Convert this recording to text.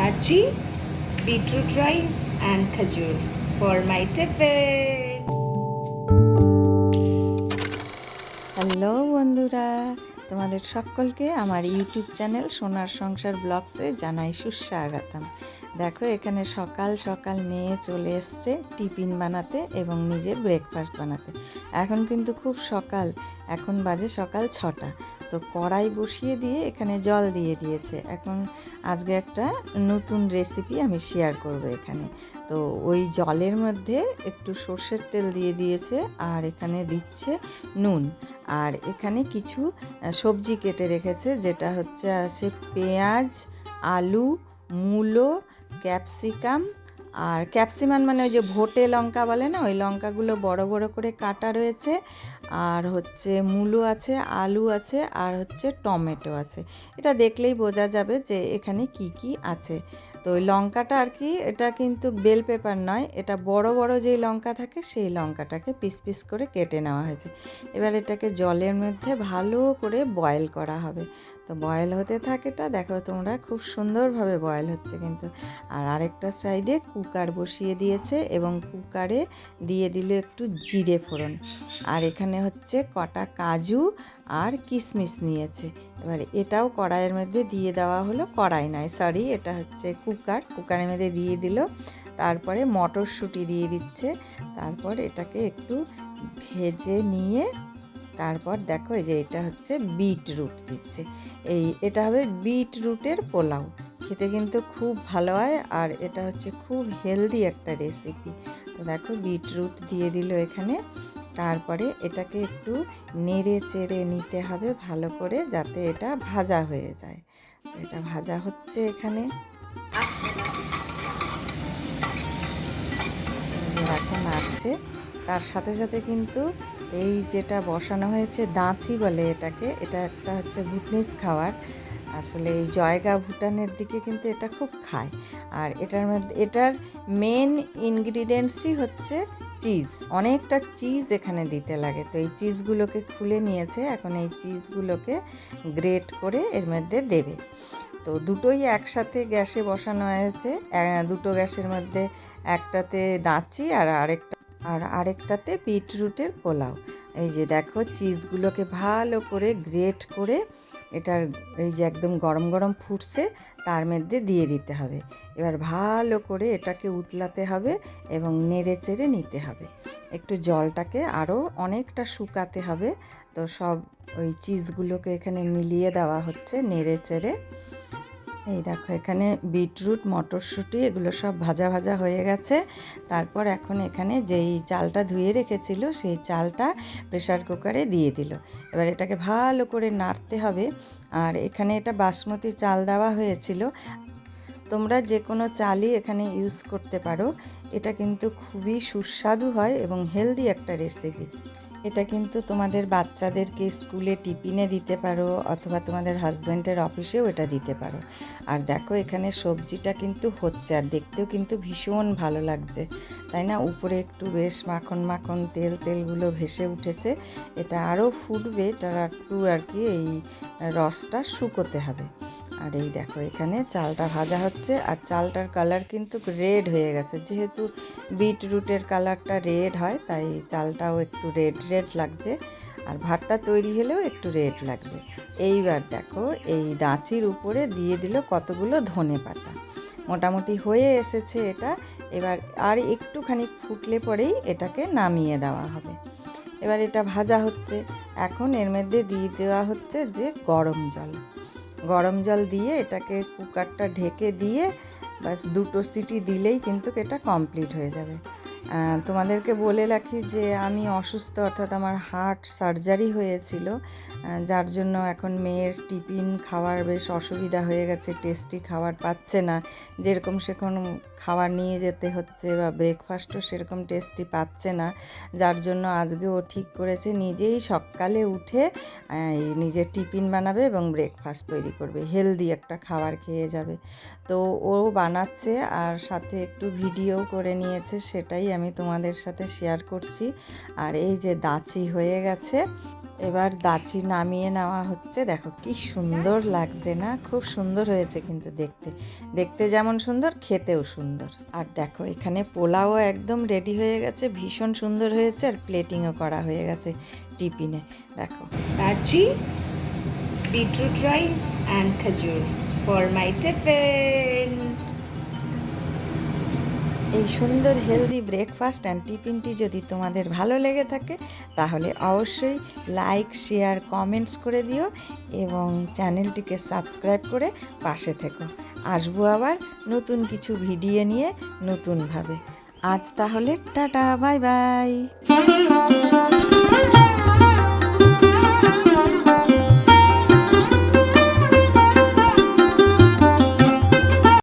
bhaji, beetroot rice and khajur for my tiffin. Hello বন্ধুরা, তোমাদের সকলকে আমার ইউটিউব চ্যানেল সোনার সংসার ব্লগসে জানাই সুস্বাগতম। দেখো এখানে সকাল সকাল মেয়ে চলে এসছে টিফিন বানাতে এবং নিজের ব্রেকফাস্ট বানাতে। এখন কিন্তু খুব সকাল, এখন বাজে সকাল 6টা। তো কড়াই বসিয়ে দিয়ে এখানে জল দিয়ে দিয়েছে। এখন আজকে একটা নতুন রেসিপি আমি শেয়ার করব এখানে। তো ওই জলের মধ্যে একটু সর্ষের তেল দিয়ে দিয়েছে আর এখানে দিচ্ছে নুন। আর এখানে কিছু সবজি কেটে রেখেছে, যেটা হচ্ছে আছে পেঁয়াজ, আলু, মূলো, ক্যাপসিকাম আর ক্যাপসিমান মানে ওই যে ভোটে লঙ্কা বলে না, ওই লঙ্কাগুলো বড় বড় করে কাটা রয়েছে। আর হচ্ছে মূলো আছে, আলু আছে আর হচ্ছে টমেটো আছে। এটা দেখলেই বোঝা যাবে যে এখানে কি কি আছে। তো ওই লঙ্কাটা আর কি, এটা কিন্তু বেল পেপার নয়, এটা বড় বড় যেই লঙ্কা থাকে সেই লঙ্কাটাকে পিস পিস করে কেটে নেওয়া হয়েছে। এবার এটাকে জলের মধ্যে ভালো করে বয়েল করা হবে। তো বয়েল হতে থাকেটা দেখো তোমরা, খুব সুন্দরভাবে বয়েল হচ্ছে কিন্তু। আর আরেকটা সাইডে কুকার বসিয়ে দিয়েছে এবং কুকারে দিয়ে দিল একটু জিরে ফোড়ন। আর এখানে হচ্ছে কটা কাজু আর কিশমিশ নিয়েছে। এবার এটাও কড়াইয়ের মধ্যে দিয়ে দেওয়া হলো, কড়াই নয় সরি, এটা হচ্ছে কুকারের মধ্যে দিয়ে দিল। তারপরে মটরশুঁটি দিয়ে দিচ্ছে। তারপর এটাকে একটু ভেজে নিয়ে তারপর দেখো এই যে এটা হচ্ছে বিটরুট দিচ্ছে। এটা হবে বিটরুটের পোলাও, খেতে কিন্তু খুব ভালো হয় আর এটা হচ্ছে খুব হেলদি একটা রেসিপি। তো দেখো বিটরুট দিয়ে দিল এখানে। তারপরে এটাকে একটু নেড়ে চেড়ে নিতে হবে ভালো করে, যাতে এটা ভাজা হয়ে যায়। তো এটা ভাজা হচ্ছে এখানে, এখন আছে। তার সাথে সাথে কিন্তু এই যেটা বসানো হয়েছে দাঁচি বলে এটাকে, এটা একটা হচ্ছে ভুটনিস খাবার। আসলে এই জয়গা ভুটানের দিকে কিন্তু এটা খুব খায়। আর এটার মধ্যে এটার মেন ইনগ্রিডিয়েন্টসই হচ্ছে চিজ। অনেকটা চিজ এখানে দিতে লাগে। তো এই চিজগুলোকে খুলে নিয়েছে, এখন এই চিজগুলোকে গ্রেট করে এর মধ্যে দেবে। তো দুটোই একসাথে গ্যাসে বসানো হয়েছে। দুটো গ্যাসের মধ্যে একটাতে দাঁচি আর আরেকটাতে বিটরুটের পোলাও। এই যে দেখো চিজগুলোকে ভালো করে গ্রেট করে এটার এই যে একদম গরম গরম ফুটছে তার মধ্যে দিয়ে দিতে হবে। এবার ভালো করে এটাকে উতলাতে হবে এবং নেড়ে চেড়ে নিতে হবে। একটু জলটাকে আরও অনেকটা শুকাতে হবে। তো সব ওই চিজগুলোকে এখানে মিলিয়ে দেওয়া হচ্ছে নেড়ে চেড়ে। এই দেখো এখানে বিটরুট, মটরশুঁটি এগুলো সব ভাজা ভাজা হয়ে গেছে। তারপর এখন এখানে যেই চালটা ধুয়ে রেখেছিল সেই চালটা প্রেসার কুকারে দিয়ে দিল। এবার এটাকে ভালো করে নাড়তে হবে। আর এখানে এটা বাসমতি চাল দেওয়া হয়েছিল, তোমরা যে কোনো চালই এখানে ইউজ করতে পারো। এটা কিন্তু খুবই সুস্বাদু হয় এবং হেলদি একটা রেসিপি। এটা কিন্তু তোমাদের বাচ্চাদেরকে স্কুলে টিফিনে দিতে পারো অথবা তোমাদের হাজব্যান্ডের অফিসেও এটা দিতে পারো। আর দেখো এখানে সবজিটা কিন্তু হচ্ছে আর দেখতেও কিন্তু ভীষণ ভালো লাগছে, তাই না? উপরে একটু বেশ মাখন মাখন তেলগুলো ভেসে উঠেছে। এটা আরও ফুটবে, এটা একটু আর কি এই রসটা শুকোতে হবে। আর এই দেখো এখানে চালটা ভাজা হচ্ছে আর চালটার কালার কিন্তু রেড হয়ে গেছে। যেহেতু বিটরুটের কালারটা রেড হয় তাই চালটাও একটু রেড রেড লাগছে। আর ভাতটা তৈরি হলেও একটু রেড লাগবে। এইবার দেখো এই দাঁচির উপরে দিয়ে দিল কতগুলো ধনে পাতা। মোটামুটি হয়ে এসেছে এটা। এবার আর একটুখানি ফুটলে পরেই এটাকে নামিয়ে দেওয়া হবে। এবার এটা ভাজা হচ্ছে। এখন এর মধ্যে দিয়ে দেওয়া হচ্ছে যে গরম জল দিয়ে এটাকে কুকারটা ঢেকে দিয়ে বাস দুটো সিটি দিলেই কিন্তু এটা কমপ্লিট হয়ে যাবে। তোমাদেরকে বলে রাখি যে আমি অসুস্থ, অর্থাৎ আমার হার্ট সার্জারি হয়েছিল, যার জন্য এখন মেয়ের টিফিন খাওয়ার বেশ অসুবিধা হয়ে গেছে। টেস্টি খাবার পাচ্ছে না, যেরকম সেরকম খাবার নিয়ে যেতে হচ্ছে, বা ব্রেকফাস্টও সেরকম টেস্টি পাচ্ছে না। যার জন্য আজকে ও ঠিক করেছে নিজেই সকালে উঠে নিজের টিফিন বানাবে এবং ব্রেকফাস্ট তৈরি করবে, হেলদি একটা খাবার খেয়ে যাবে। তো ও বানাচ্ছে আর সাথে একটু ভিডিও করে নিয়েছে, সেটাই আমি তোমাদের সাথে শেয়ার করছি। আর এই যে দাচি হয়ে গেছে, এবার দাচি নামিয়ে নেওয়া হচ্ছে। দেখো কি সুন্দর লাগছে না? খুব সুন্দর হয়েছে কিন্তু দেখতে, দেখতে যেমন সুন্দর খেতেও সুন্দর। আর দেখো এখানে পোলাও একদম রেডি হয়ে গেছে, ভীষণ সুন্দর হয়েছে, আর প্লেটিংও করা হয়ে গেছে টিফিনে। দেখো Dachi, beetroot rice and khajur for my tiffin. এই সুন্দর হেলদি ব্রেকফাস্ট অ্যান্ড টিফিনটি যদি তোমাদের ভালো লেগে থাকে তাহলে অবশ্যই লাইক, শেয়ার, কমেন্টস করে দিও এবং চ্যানেলটিকে সাবস্ক্রাইব করে পাশে থেকো। আসবো আবার নতুন কিছু ভিডিও নিয়ে নতুনভাবে। আজ তাহলে টাটা, বাই বাই।